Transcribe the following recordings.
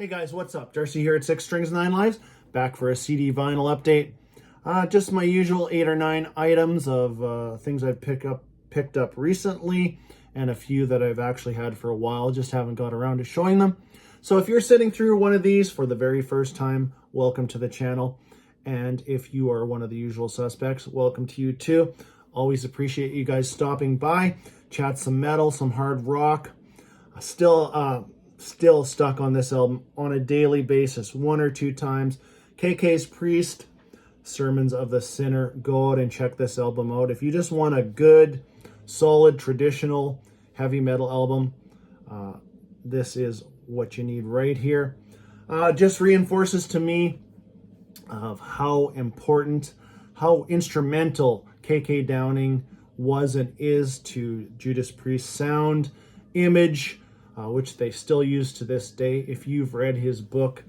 Hey guys, what's up? Darcy here at 6 Strings 9 Lives, back for a CD vinyl update. Just my usual 8 or 9 items of things I've picked up recently, and a few that I've actually had for a while, just haven't got around to showing them. So if you're sitting through one of these for the very first time, welcome to the channel. And if you are one of the usual suspects, welcome to you too. Always appreciate you guys stopping by, chat some metal, some hard rock. Still stuck on this album on a daily basis, 1 or 2 times. KK's Priest, Sermons of the Sinner. Go out and check this album out. If you just want a good, solid, traditional heavy metal album, this is what you need right here. Just reinforces to me of how important, how instrumental KK Downing was and is to Judas Priest's sound, image, which they still use to this day. If you've read his book,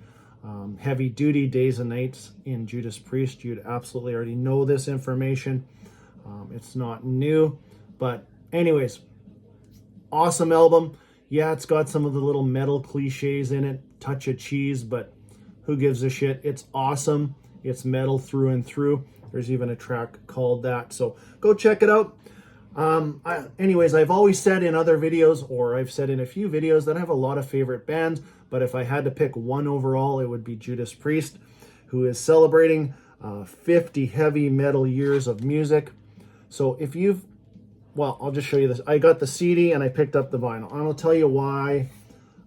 Heavy Duty Days and Nights in Judas Priest, you'd absolutely already know this information. It's not new, but anyways, awesome album. Yeah, it's got some of the little metal cliches in it, touch of cheese, but who gives a shit? It's awesome. It's metal through and through. There's even a track called that, so go check it out. Anyways, I've always said in other videos, or I've said in a few videos, that I have a lot of favorite bands, but if I had to pick one overall, it would be Judas Priest, who is celebrating 50 heavy metal years of music. So if you've, well, I'll just show you this. I got the CD and I picked up the vinyl. And I'll tell you why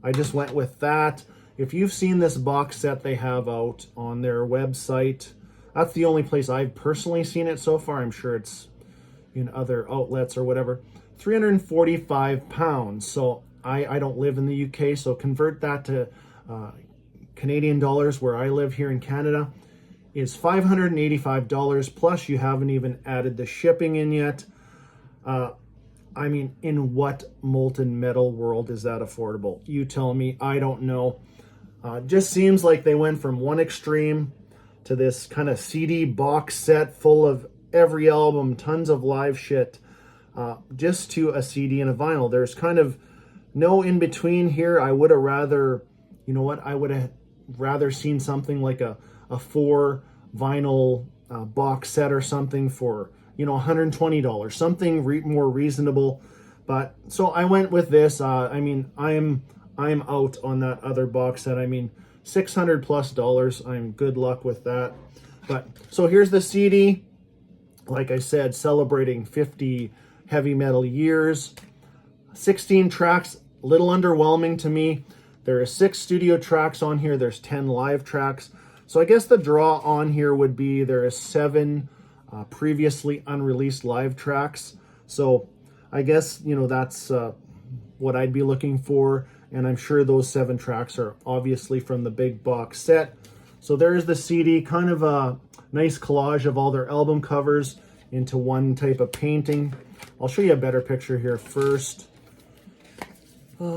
I just went with that. If you've seen this box set they have out on their website, that's the only place I've personally seen it so far. I'm sure it's in other outlets or whatever. 345 pounds. So I don't live in the UK, so convert that to Canadian dollars, where I live here in Canada, is $585, plus you haven't even added the shipping in yet. I mean, in what molten metal world is that affordable? You tell me. I don't know. Just seems like they went from one extreme to this kind of CD box set full of every album, tons of live shit, just to a CD and a vinyl. There's kind of no in between here. I would have rather, you know what, I would have rather seen something like a 4 vinyl box set or something for, you know, $120, something more reasonable. But so I went with this. I mean, I'm out on that other box set. I mean, $600+. I'm good luck with that. But so here's the CD. Like I said, celebrating 50 heavy metal years. 16 tracks, a little underwhelming to me. There are 6 studio tracks on here. There's 10 live tracks. So I guess the draw on here would be there is 7 previously unreleased live tracks. So I guess, you know, that's what I'd be looking for. And I'm sure those 7 tracks are obviously from the big box set. So there's the CD, kind of a nice collage of all their album covers into one type of painting. I'll show you a better picture here first.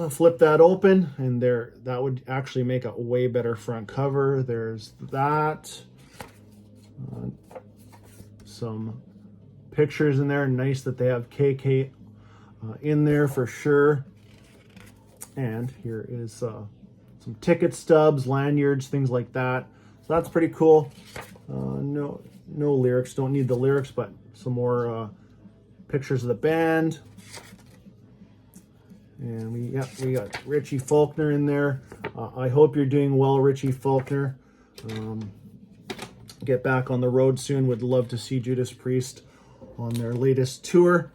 Flip that open, and there, that would actually make a way better front cover. There's that. Some pictures in there. Nice that they have KK in there for sure. And here is some ticket stubs, lanyards, things like that. So that's pretty cool. No lyrics, don't need the lyrics, but some more pictures of the band. And we got Richie Faulkner in there. I hope you're doing well, Richie Faulkner. Get back on the road soon. Would love to see Judas Priest on their latest tour.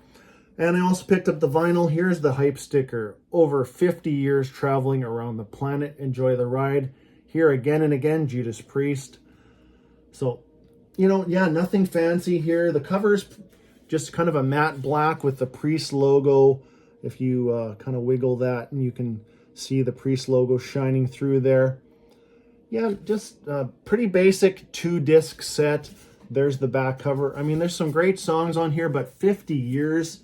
And I also picked up the vinyl. Here's the hype sticker. Over 50 years traveling around the planet. Enjoy the ride. Here again and again, Judas Priest. So, you know, yeah, nothing fancy here. The cover's just kind of a matte black with the Priest logo. If you kind of wiggle that, and you can see the Priest logo shining through there. Yeah, just a pretty basic 2-disc set. There's the back cover. I mean, there's some great songs on here, but 50 years,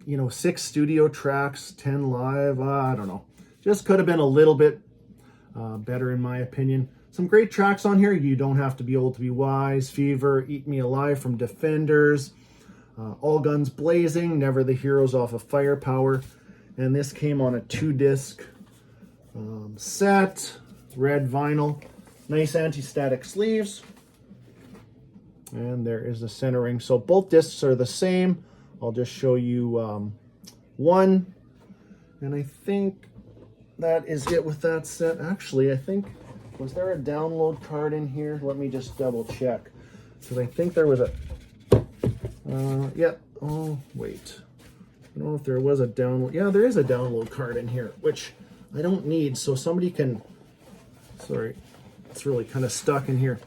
you know, 6 studio tracks, 10 live, I don't know. Just could have been a little bit better in my opinion. Some great tracks on here. You Don't Have to Be Old to Be Wise, Fever, Eat Me Alive from Defenders, All Guns Blazing, Never the Heroes off of Firepower. And this came on a 2-disc set. red vinyl. Nice anti-static sleeves. And there is the centering. So both discs are the same. I'll just show you one. And I think that is it with that set. Actually, I think, was there a download card in here? Let me just double check. Because I think there was a, yeah, oh, wait. I don't know if there was a download. Yeah, there is a download card in here, which I don't need. So somebody can, sorry, it's really kind of stuck in here.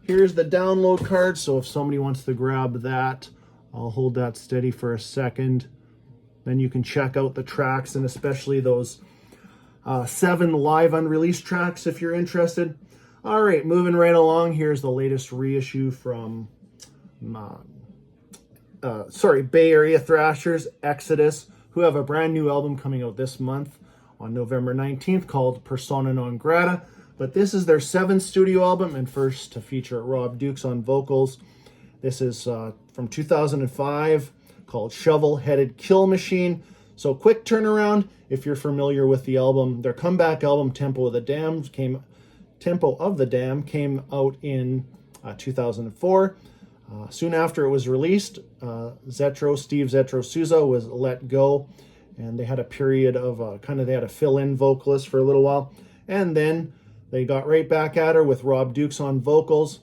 Here's the download card. So if somebody wants to grab that, I'll hold that steady for a second. Then you can check out the tracks, and especially those 7 live unreleased tracks if you're interested. All right, moving right along. Here's the latest reissue from Bay Area Thrashers, Exodus, who have a brand new album coming out this month on November 19th called Persona Non Grata. But this is their 7th studio album, and first to feature Rob Dukes on vocals. This is from 2005 called Shovel-Headed Kill Machine. So quick turnaround if you're familiar with the album. Their comeback album, Tempo of the Dam, came out in 2004. Soon after it was released, Steve Zetro Souza was let go, and they had a period of they had a fill-in vocalist for a little while, and then they got right back at her with Rob Dukes on vocals.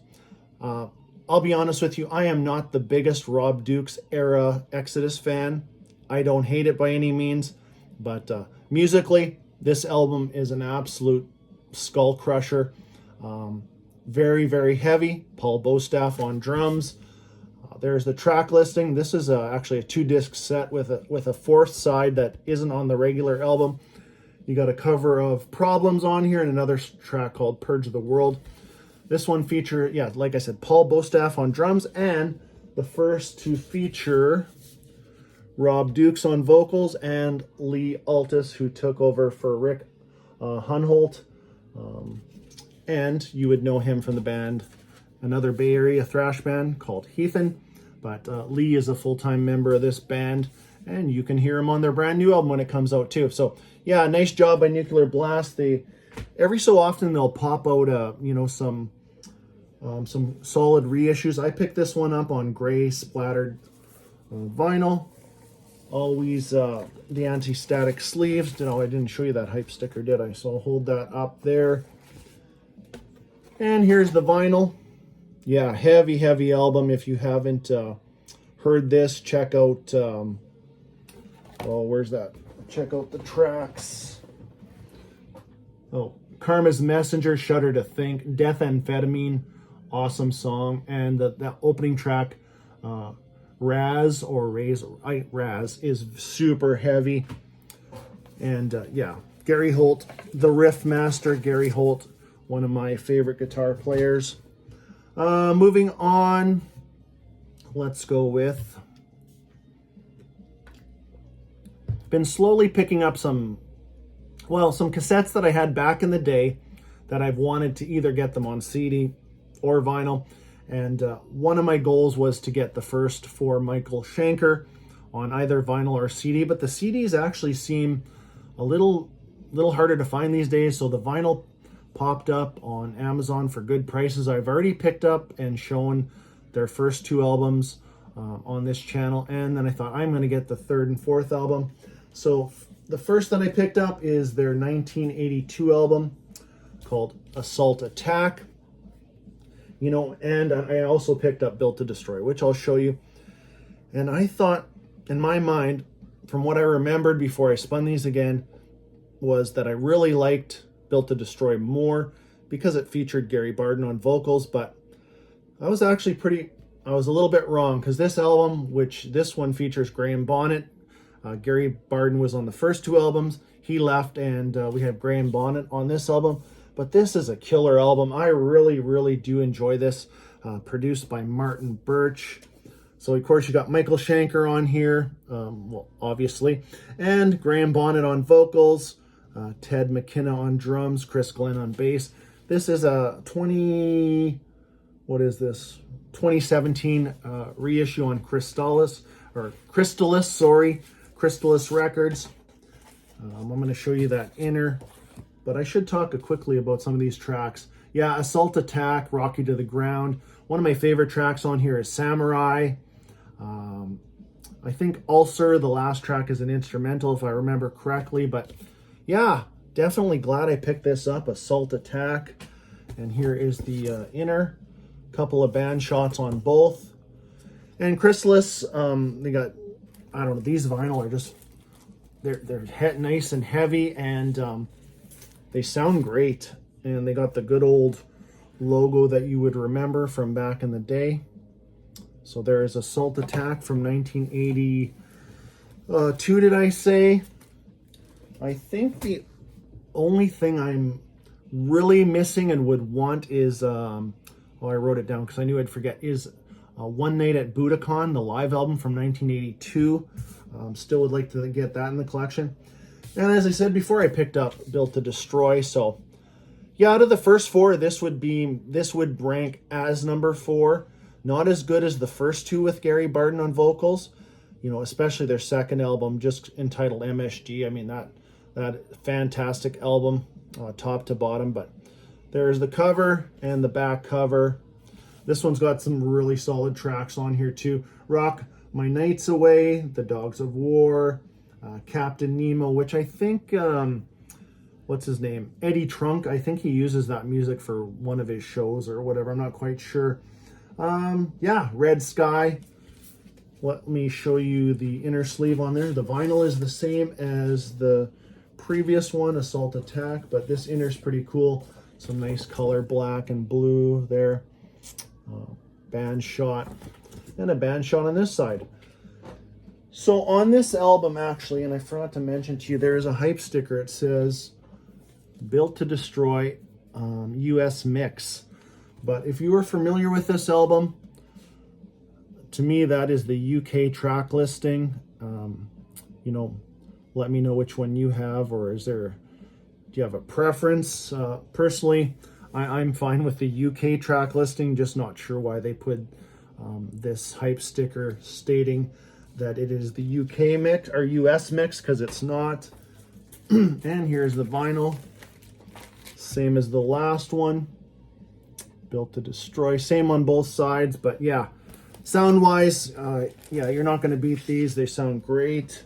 I'll be honest with you, I am not the biggest Rob Dukes era Exodus fan. I don't hate it by any means, but musically, this album is an absolute skull crusher. Very, very heavy. Paul Bostaff on drums. There's the track listing. This is actually a 2-disc set with a 4th side that isn't on the regular album. You got a cover of Problems on here and another track called Purge of the World. This one featured, yeah, like I said, Paul Bostaff on drums, and the first to feature Rob Dukes on vocals and Lee Altus, who took over for Rick Hunholt. And you would know him from the band, another Bay Area thrash band called Heathen. But Lee is a full-time member of this band, and you can hear him on their brand new album when it comes out too. So yeah, nice job by Nuclear Blast. They every so often they'll pop out some solid reissues. I picked this one up on gray splattered vinyl. Always the anti-static sleeves. I didn't show you that hype sticker, did I? So I'll hold that up there. And here's the vinyl. Yeah, heavy, heavy album. If you haven't heard this, check out, where's that? Check out the tracks. Oh, Karma's Messenger, Shudder to Think, Death Amphetamine, awesome song. And that opening track, Raz is super heavy. And yeah, Gary Holt, the riff master, Gary Holt, one of my favorite guitar players. Moving on, let's go with, been slowly picking up some cassettes that I had back in the day that I've wanted to either get them on CD or vinyl. And one of my goals was to get the first 4 Michael Schenker on either vinyl or CD, but the CDs actually seem a little harder to find these days. So the vinyl popped up on Amazon for good prices. I've already picked up and shown their first 2 albums on this channel, and then I thought I'm going to get the 3rd and 4th album. So the first that I picked up is their 1982 album called Assault Attack. And I also picked up Built to Destroy, which I'll show you. And I thought, in my mind, from what I remembered before I spun these again, was that I really liked Built to Destroy more because it featured Gary Barden on vocals. But I was a little bit wrong, because this album, which this one features Graham Bonnet, Gary Barden was on the first 2 albums. He left, and we have Graham Bonnet on this album. But this is a killer album. I really, really do enjoy this. Produced by Martin Birch. So, of course, you got Michael Schenker on here, obviously. And Graham Bonnet on vocals. Ted McKenna on drums. Chris Glenn on bass. This is a 2017 reissue on Crystalis Records. I'm going to show you that inner but I should talk quickly about some of these tracks. Yeah, Assault Attack, Rock You to the Ground. One of my favorite tracks on here is Samurai. I think Ulcer, the last track, is an instrumental, if I remember correctly. But yeah, definitely glad I picked this up, Assault Attack. And here is the inner. Couple of band shots on both. And Chrysalis, they got, I don't know, these vinyl are just, they're nice and heavy, and they sound great. And they got the good old logo that you would remember from back in the day. So there is Assault Attack from 1982, did I say? I think the only thing I'm really missing and would want is, oh, I wrote it down because I knew I'd forget, is One Night at Budokan, the live album from 1982. Still would like to get that in the collection. And as I said before, I picked up Built to Destroy. So yeah, out of the first four, this would rank as number 4. Not as good as the first two with Gary Barden on vocals, you know, especially their second album, just entitled MSG. I mean, that fantastic album, top to bottom. But there's the cover and the back cover. This one's got some really solid tracks on here too. Rock My Nights Away, The Dogs of War, Captain Nemo, which I think, what's his name? Eddie Trunk. I think he uses that music for one of his shows or whatever. I'm not quite sure. Yeah, Red Sky. Let me show you the inner sleeve on there. The vinyl is the same as the previous one, Assault Attack, but this inner is pretty cool. Some nice color, black and blue there. Band shot. And a band shot on this side. So on this album, actually, and I forgot to mention to you, there is a hype sticker. It says, Built to Destroy, US Mix. But if you are familiar with this album, to me, that is the UK track listing. You know, let me know which one you have, or do you have a preference? Personally, I'm fine with the UK track listing, just not sure why they put this hype sticker stating that it is the UK mix or US mix, because it's not. And here's the vinyl, same as the last one. Built to Destroy, same on both sides. But yeah, sound wise, yeah, you're not going to beat these. They sound great.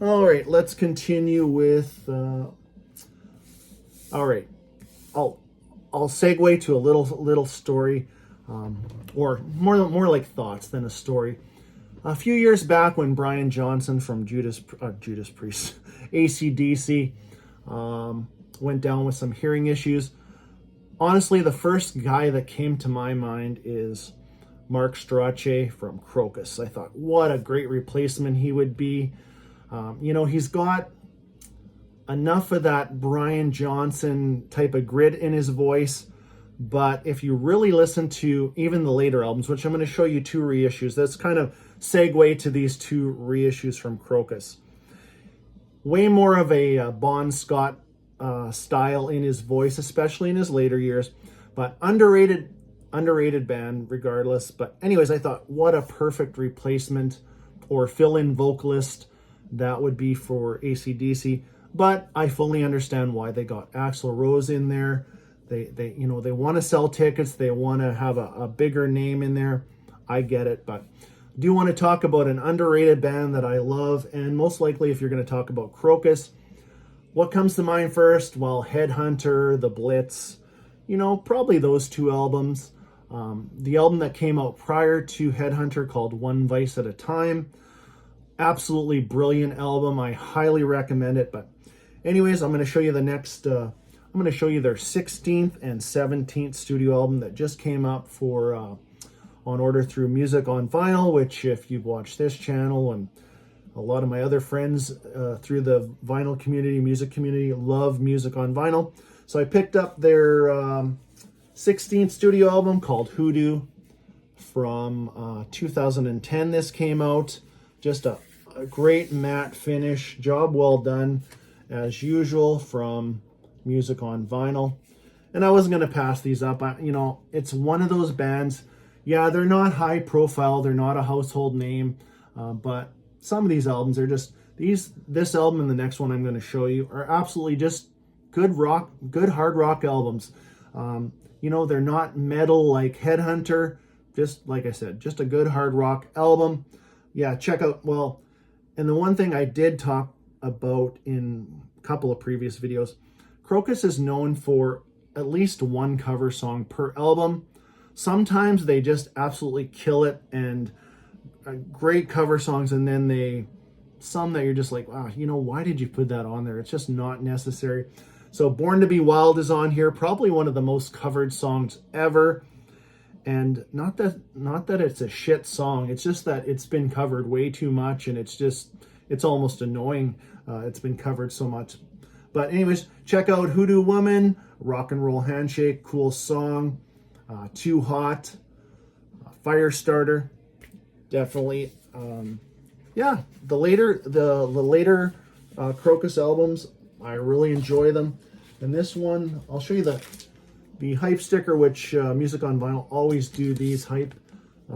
All right, let's continue with all right, I'll segue to a little story, or more like thoughts than a story. A few years back, when Brian Johnson from Judas Priest, AC/DC, went down with some hearing issues. Honestly, the first guy that came to my mind is Mark Strachey from Krokus. I thought, what a great replacement he would be. You know, he's got enough of that Brian Johnson type of grit in his voice. But if you really listen to even the later albums, which I'm going to show you 2 reissues, that's kind of segue to these 2 reissues from Krokus. Way more of a Bon Scott style in his voice, especially in his later years, but underrated band regardless. But anyways, I thought, what a perfect replacement or fill-in vocalist that would be for AC/DC. But I fully understand why they got Axl Rose in there. They you know, they want to sell tickets, they want to have a bigger name in there. I get it, but I do want to talk about an underrated band that I love. And most likely, if you're going to talk about Krokus, what comes to mind first? Well, Headhunter, The Blitz, you know, probably those 2 albums. The album that came out prior to Headhunter, called One Vice at a Time, absolutely brilliant album. I highly recommend it. But anyways, I'm going to show you the next, I'm going to show you their 16th and 17th studio album that just came up for on order through Music on Vinyl, which, if you've watched this channel and a lot of my other friends through the vinyl community, music community, love Music on Vinyl. So I picked up their 16th studio album called Hoodoo from 2010. This came out. Just a great matte finish. Job well done, as usual, from Music on Vinyl. And I wasn't going to pass these up. You know, it's one of those bands. Yeah, they're not high profile. They're not a household name. But some of these albums are just, this album and the next one I'm going to show you are absolutely just good rock, good hard rock albums. You know, they're not metal like Headhunter. Just like I said, just a good hard rock album. Yeah, check out, well, and the one thing I did talk about in a couple of previous videos, Krokus is known for at least one cover song per album. Sometimes they just absolutely kill it and great cover songs, and then some that you're just like, wow, you know, why did you put that on there? It's just not necessary. So Born to Be Wild is on here, probably one of the most covered songs ever. And not that it's a shit song, it's just that it's been covered way too much, and it's almost annoying. It's been covered so much. But anyways, check out Hoodoo Woman, Rock and Roll Handshake, cool song. Too Hot, Firestarter, definitely. Yeah, the later Krokus albums, I really enjoy them. And this one, I'll show you the hype sticker, which Music on Vinyl always do these hype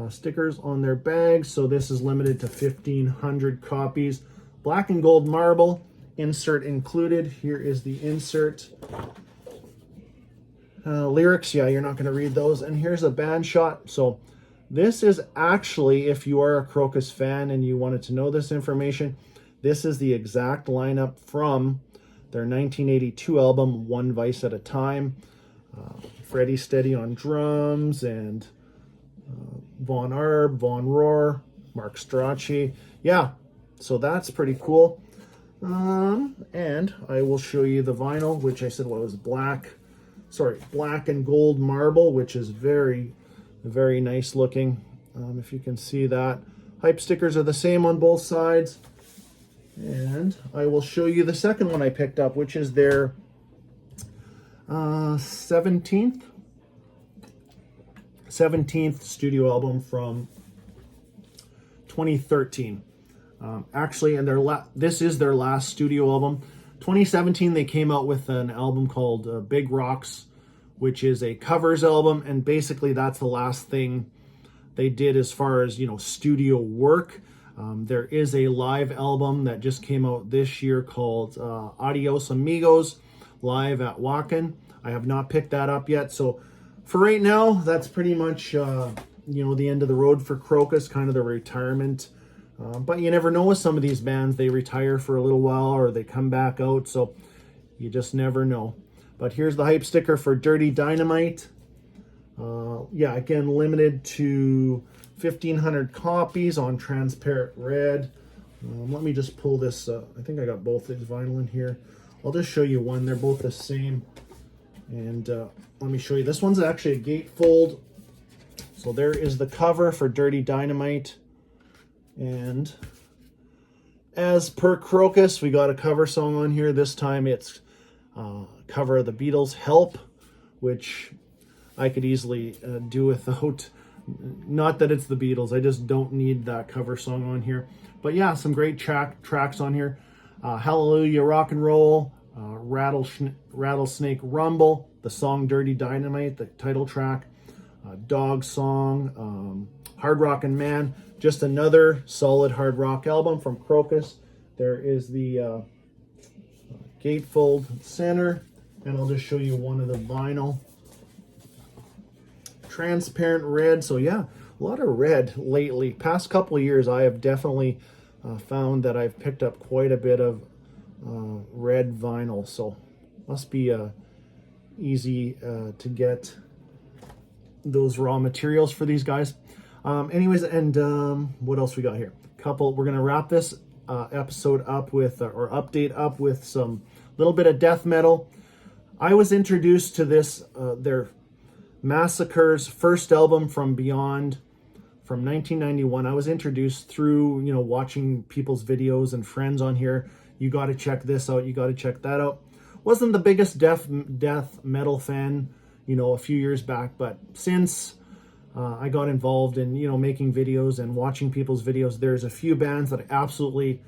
stickers on their bags. So this is limited to 1,500 copies. Black and gold marble, insert included. Here is the insert. Lyrics, yeah, you're not going to read those. And here's a band shot. So this is actually, if you are a Krokus fan and you wanted to know this information, this is the exact lineup from their 1982 album, One Vice at a Time. Freddie Steady on drums, and Von Arb, Von Rohr, Mark Strachey. Yeah, so that's pretty cool. And I will show you the vinyl, which I said was black and gold marble, which is very, very nice looking. If you can see that. Hype stickers are the same on both sides. And I will show you the second one I picked up, which is their 17th studio album from 2013. Actually, and this is their last studio album. 2017, they came out with an album called Big Rocks, which is a covers album, and basically that's the last thing they did as far as, you know, studio work. There is a live album that just came out this year called Adios Amigos, live at Wacken. I have not picked that up yet, so for right now, that's pretty much you know, the end of the road for Krokus, kind of the retirement. But you never know with some of these bands, they retire for a little while or they come back out, so you just never know. But here's the hype sticker for Dirty Dynamite. Yeah, again, limited to 1,500 copies on transparent red. Let me just pull this. I think I got both these vinyl in here. I'll just show you one. They're both the same. And let me show you. This one's actually a gatefold. So there is the cover for Dirty Dynamite. And as per Krokus, we got a cover song on here. This time it's cover of the Beatles' Help, which I could easily do without. Not that it's the Beatles, I just don't need that cover song on here. But yeah, some great tracks on here. Hallelujah Rock and Roll, Rattlesnake Rumble, the song Dirty Dynamite, the title track, Dog Song, Hard Rockin' Man. Just another solid hard rock album from Krokus. There is the gatefold center, and I'll just show you one of the vinyl. Transparent red. So yeah, a lot of red lately. Past couple of years, I have definitely found that I've picked up quite a bit of red vinyl. So must be easy to get those raw materials for these guys. Anyways, and what else we got here? We're gonna wrap this episode up with, or update up with, some little bit of death metal. I was introduced to this, their Massacre's first album, From Beyond, from 1991. I was introduced through, you know, watching people's videos and friends on here. You got to check this out. You got to check that out. Wasn't the biggest death metal fan, you know, a few years back, but since I got involved in, you know, making videos and watching people's videos, there's a few bands that absolutely,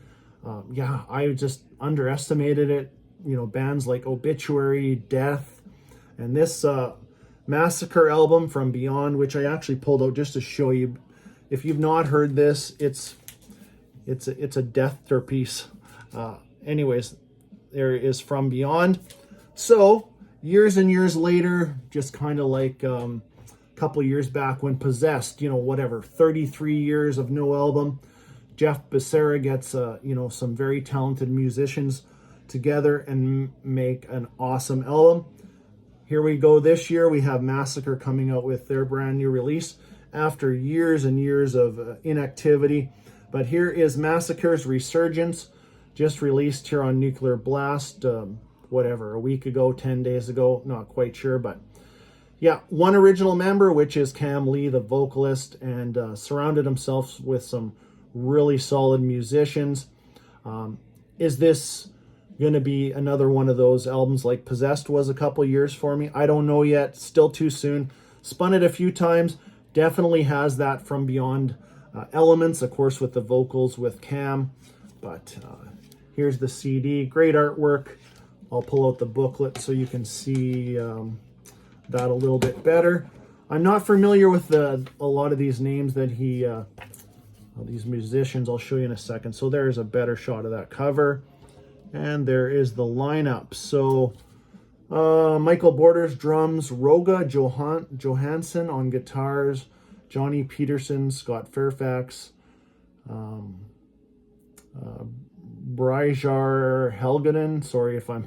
I just underestimated it. You know, bands like Obituary, Death, and this Massacre album, From Beyond, which I actually pulled out just to show you. If you've not heard this, it's a death piece. Anyways, there is From Beyond. So years and years later, just kind of like a couple years back when Possessed, you know, whatever, 33 years of no album, Jeff Becerra gets, you know, some very talented musicians together and make an awesome album. Here we go this year. We have Massacre coming out with their brand new release after years and years of inactivity. But here is Massacre's Resurgence, just released here on Nuclear Blast, whatever, a week ago, 10 days ago, not quite sure. But yeah, one original member, which is Cam Lee, the vocalist, and surrounded himself with some really solid musicians. Is this going to be another one of those albums like Possessed was a couple years for me? I don't know yet. Still too soon. Spun it a few times. Definitely has that From Beyond elements, of course, with the vocals with Cam. But here's the CD. Great artwork. I'll pull out the booklet so you can see that a little bit better. I'm not familiar with a lot of these names that he, these musicians. I'll show you in a second. So there's a better shot of that cover. And there is the lineup. So Michael Borders drums, Roga Johansson on guitars, Johnny Peterson, Scott Fairfax, Bryjar Helgenin. Sorry if I'm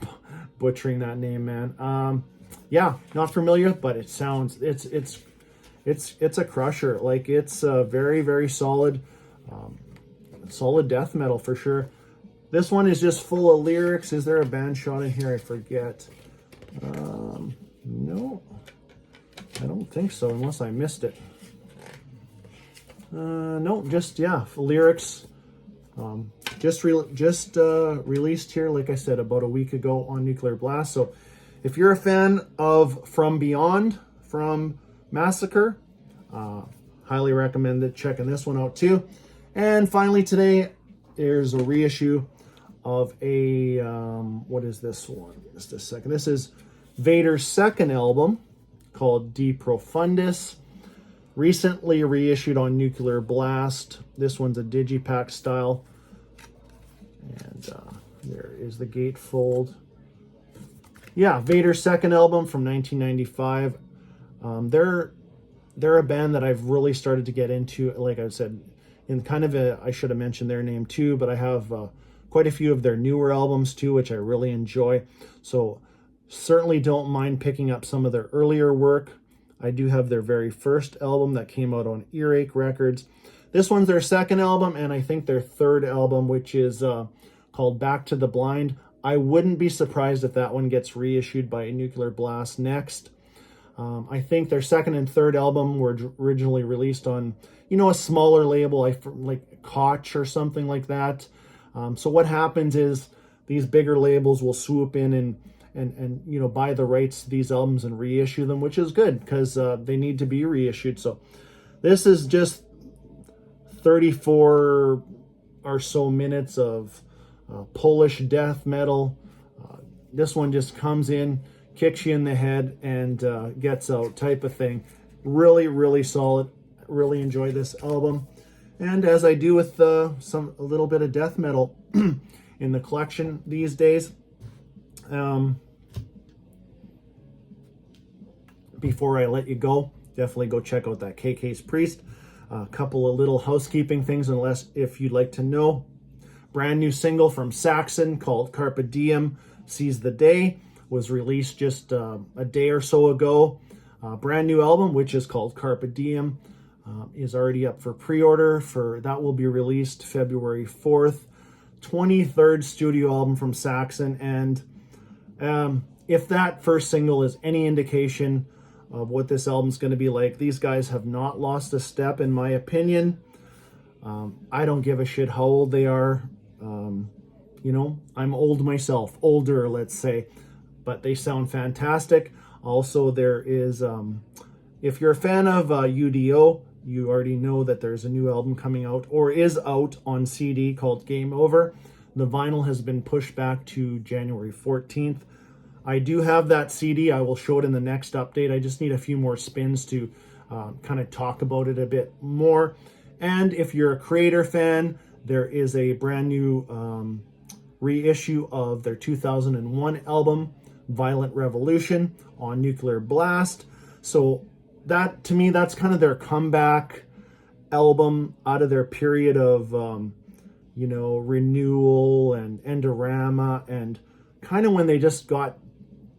butchering that name, man. Yeah, not familiar, but it sounds it's a crusher. Like, it's very, very solid, solid death metal for sure. This one is just full of lyrics. Is there a band shot in here? I forget. No, I don't think so, unless I missed it. No, just, yeah, lyrics. Just released here, like I said, about a week ago on Nuclear Blast. So if you're a fan of From Beyond, from Massacre, highly recommend it, checking this one out too. And finally today, there's a reissue of a, what is this one? Just a second. This is Vader's second album called De Profundis. Recently reissued on Nuclear Blast. This one's a digipack style. And there is the gatefold. Yeah, Vader's second album from 1995. They're a band that I've really started to get into, like I said, in kind of a, I should have mentioned their name too, but I have quite a few of their newer albums too, which I really enjoy. So certainly don't mind picking up some of their earlier work. I do have their very first album that came out on Earache Records. This one's their second album, and I think their third album, which is called Back to the Blind. I wouldn't be surprised if that one gets reissued by Nuclear Blast next. I think their second and third album were originally released on, you know, a smaller label, like Koch or something like that. So what happens is these bigger labels will swoop in and you know, buy the rights to these albums and reissue them, which is good because they need to be reissued. So this is just 34 or so minutes of Polish death metal. This one just comes in, kicks you in the head, and gets out type of thing. Really, really solid. Really enjoy this album. And as I do with a little bit of death metal in the collection these days, before I let you go, definitely go check out that KK's Priest. A couple of little housekeeping things, if you'd like to know. Brand new single from Saxon called Carpe Diem Sees the Day was released just a day or so ago. Brand new album, which is called Carpe Diem, is already up for pre-order. That will be released February 4th. 23rd studio album from Saxon. And if that first single is any indication of what this album's going to be like, these guys have not lost a step, in my opinion. I don't give a shit how old they are. You know, I'm old myself, older, let's say, but they sound fantastic. Also, there is, if you're a fan of UDO, you already know that there's a new album coming out, or is out on CD, called Game Over. The vinyl has been pushed back to January 14th. I do have that CD. I will show it in the next update. I just need a few more spins to kind of talk about it a bit more. And if you're a Creator fan, there is a brand new reissue of their 2001 album Violent Revolution on Nuclear Blast. So that, to me, that's kind of their comeback album out of their period of, renewal and Endorama, and kind of when they just got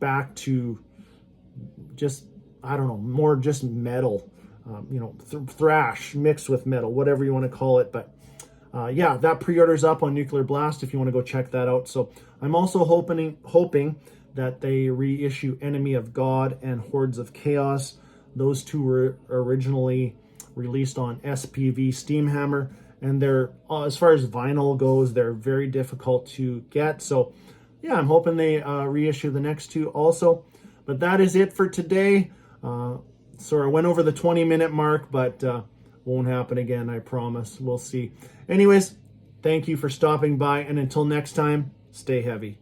back to just, I don't know, more just metal, thrash mixed with metal, whatever you want to call it. But yeah, that pre-order's up on Nuclear Blast if you want to go check that out. So I'm also hoping that they reissue Enemy of God and Hordes of Chaos. Those two were originally released on SPV Steamhammer, and they're, as far as vinyl goes, they're very difficult to get. So yeah, I'm hoping they reissue the next two also. But that is it for today. Sorry, I went over the 20-minute mark, but won't happen again, I promise. We'll see. Anyways, thank you for stopping by, and until next time, stay heavy.